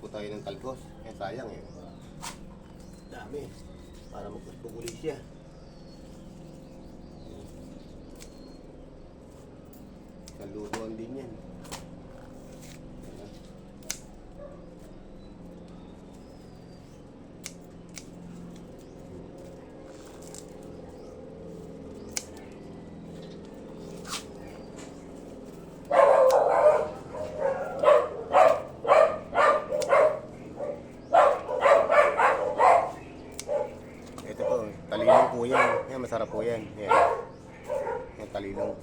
po tayo ng talbos. Eh sayang eh. Dami. Para magpusbog ulit siya. Saluruan din yan. Ito po, talilong po yan. Yan, masarap po yan. Yan. Yan, talilong.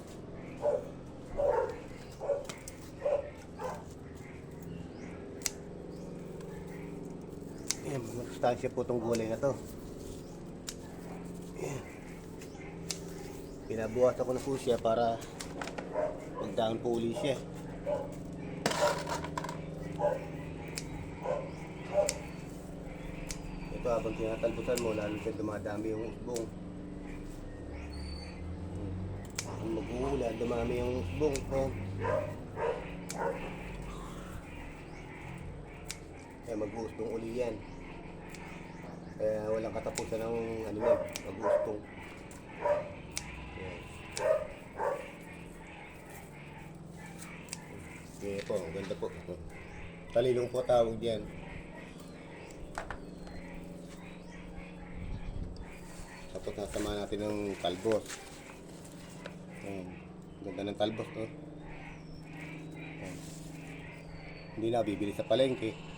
Yan, masustansya po itong gulay na to. Yan. Pinabukas ako na po siya para magdaan po uli siya. Ito habang tinatalbusan mo, lalo siya dumadami yung usbong. Kung mag-uulan, dumami yung usbong. Kaya mag-uusbong uli yan. Kaya walang katapusan ng ano yan, mag-uusbong. Yan po, ang ganda po. Talilong po tawag yan. Tapos nasama natin ng talbos. Ayan. Ganda ng talbos, no? Ayan. Hindi na bibili sa palengke.